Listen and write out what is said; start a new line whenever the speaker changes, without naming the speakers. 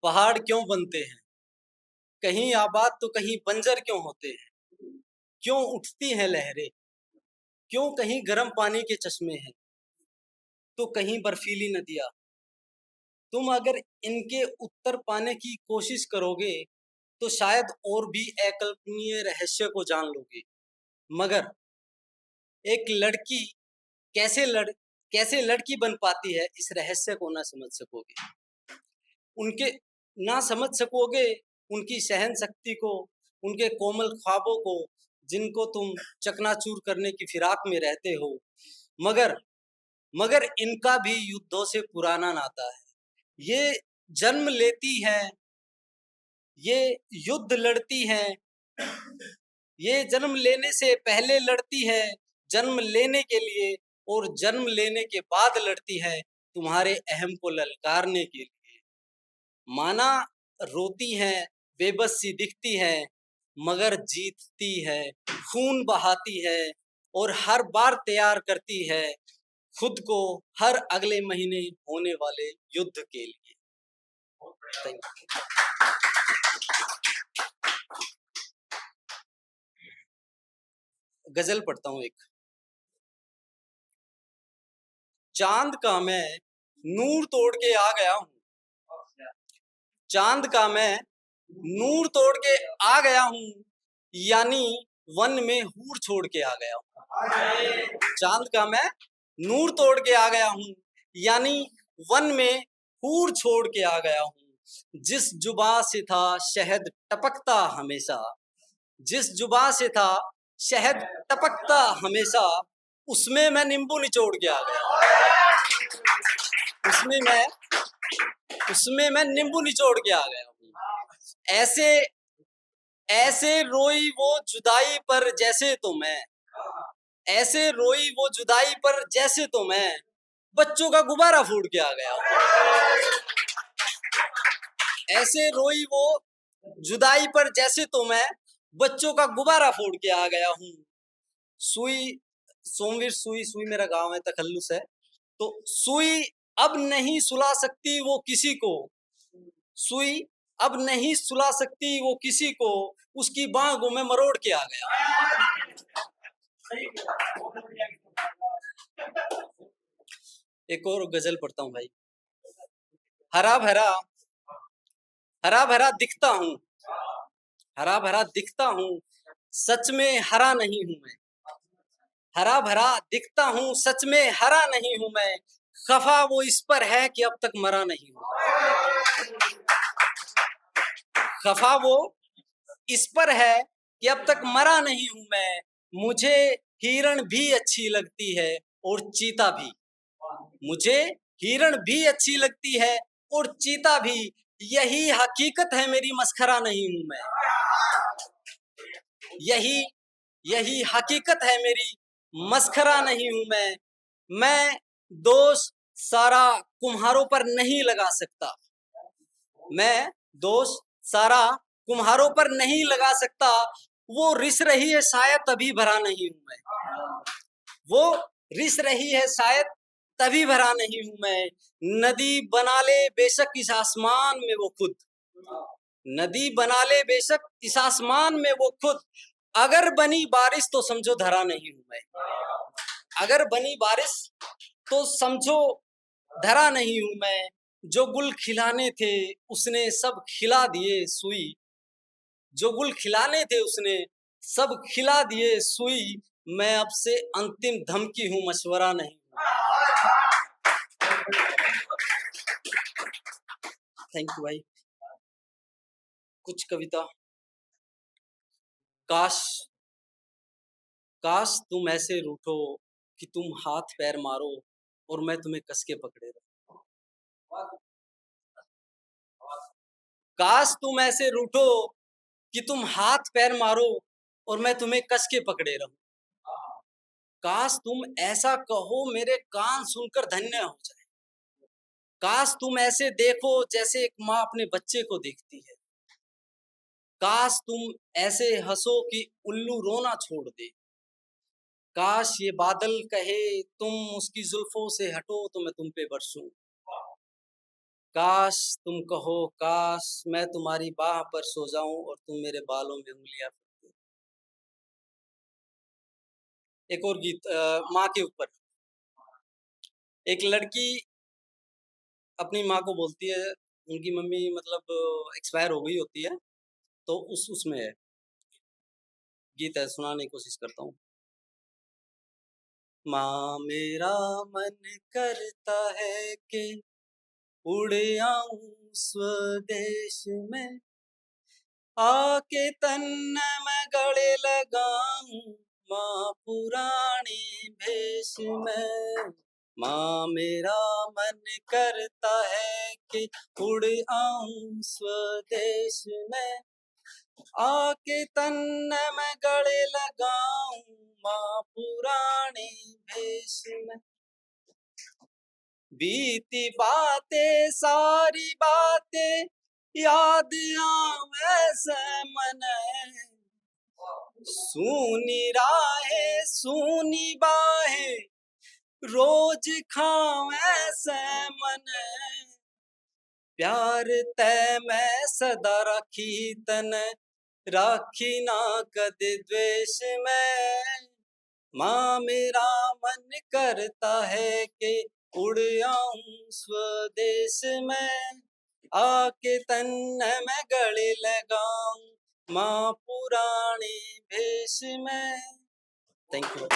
पहाड़ क्यों बनते हैं, कहीं आबाद तो कहीं बंजर क्यों होते हैं, क्यों उठती हैं लहरें, क्यों कहीं गर्म पानी के चश्मे हैं तो कहीं बर्फीली नदियाँ। तुम अगर इनके उत्तर पाने की कोशिश करोगे तो शायद और भी अकल्पनीय रहस्य को जान लोगे। मगर एक लड़की कैसे लड़की बन पाती है, इस रहस्य को ना समझ सकोगे। उनके ना समझ सकोगे उनकी सहन शक्ति को, उनके कोमल ख्वाबों को, जिनको तुम चकनाचूर करने की फिराक में रहते हो। मगर मगर इनका भी युद्धों से पुराना नाता है। ये जन्म लेती हैं, ये युद्ध लड़ती हैं, ये जन्म लेने से पहले लड़ती है जन्म लेने के लिए, और जन्म लेने के बाद लड़ती है तुम्हारे अहम को ललकारने के लिए। माना रोती हैं, बेबस सी दिखती है, मगर जीतती है, खून बहाती है, और हर बार तैयार करती है खुद को हर अगले महीने होने वाले युद्ध के लिए। Thank you. गजल पढ़ता हूं एक। चांद का मैं नूर तोड़ के आ गया हूं, चांद का मैं नूर तोड़ के आ गया हूं, यानी वन में हूर छोड़ के आ गया हूं। चांद का मैं नूर तोड़ के आ गया हूं, यानी वन में हूर छोड़ के आ गया हूं। जिस जुबा से था शहद टपकता हमेशा, जिस जुबा से था शहद टपकता हमेशा, उसमें मैं नींबू निचोड़ के आ गया। उसमें मैं उसमें मैं नींबू निचोड़ के आ गया हूँ। ऐसे ऐसे रोई वो जुदाई पर जैसे तो मैं, ऐसे रोई वो जुदाई पर जैसे तो मैं बच्चों का गुब्बारा फूट के आ गया हूँ। ऐसे रोई वो जुदाई पर जैसे तो मैं बच्चों का गुब्बारा फोड़ के आ गया हूँ। सुई सोमवीर सुई, सुई मेरा गांव है, तखल्लुस है। तो सुई अब नहीं सुला सकती वो किसी को, सुई अब नहीं सुला सकती वो किसी को, उसकी बाहों में मरोड़ के आ गया। एक और गजल पढ़ता हूँ भाई। हरा भरा हरा भरा दिखता हूँ, हरा भरा दिखता हूँ, सच में हरा नहीं हूं मैं। हरा भरा दिखता हूँ, सच में हरा नहीं हूं मैं। खफा वो इस पर है कि अब तक मरा नहीं हूं। खफा वो इस पर है कि अब तक मरा नहीं हूं मैं। मुझे हिरण भी अच्छी लगती है और चीता भी, मुझे हिरण भी अच्छी लगती है और चीता भी। यही हकीकत है मेरी, मस्खरा नहीं हूं मैं। यही यही हकीकत है मेरी, मस्खरा नहीं हूं मैं। मैं दोष सारा कुम्हारों पर नहीं लगा सकता, मैं दोष सारा कुम्हारों पर नहीं लगा सकता। वो रिस रही है शायद तभी भरा नहीं हूं मैं, वो रिस रही है शायद तभी भरा नहीं हूं मैं। नदी बना ले बेशक इस आसमान में वो खुद, नदी बना ले बेशक इस आसमान में वो खुद, अगर बनी बारिश तो समझो धरा नहीं हूं मैं। अगर बनी बारिश तो समझो धरा नहीं हूं मैं। जो गुल खिलाने थे उसने सब खिला दिए सुई, जो गुल खिलाने थे उसने सब खिला दिए सुई। मैं अब से अंतिम धमकी हूं, मशवरा नहीं हूं। थैंक यू भाई। कुछ कविता। काश काश तुम ऐसे रूठो कि तुम हाथ पैर मारो और मैं तुम्हें कस के पकड़े रहूं। काश तुम ऐसे रूठो कि तुम हाथ पैर मारो और मैं तुम्हें कस के पकड़े रहूं। काश तुम ऐसा कहो मेरे कान सुनकर धन्य हो जाए। काश तुम ऐसे देखो जैसे एक माँ अपने बच्चे को देखती है। काश तुम ऐसे हंसो कि उल्लू रोना छोड़ दे। काश ये बादल कहे तुम उसकी जुल्फों से हटो तो मैं तुम पे बरसूं। काश तुम कहो काश मैं तुम्हारी बाह पर सो जाऊं और तुम मेरे बालों में उंगलियां। एक और गीत माँ के ऊपर। एक लड़की अपनी माँ को बोलती है, उनकी मम्मी मतलब एक्सपायर हो गई होती है, तो उसमें है गीत है, सुनाने की कोशिश करता हूँ। माँ मेरा मन करता है कि उड़ आऊं स्वदेश में, आके तन में गले लगाऊं माँ पुरानी भेष में। माँ मेरा मन करता है कि उड़ आऊं स्वदेश में, आके तन में गले लगाऊं माँ पुरानी भेष में। बीती बातें सारी बातें याद आवे से मन, सूनी राहें सूनी बाहें रोज खावे से मन। प्यार तै मैं सदा राखी तन, राखी ना कद द्वेष में। माँ मेरा मन करता है कि उड़ आऊं स्वदेश में, आके तन में गले लगाऊं माँ पुरानी भेष में। Thank you.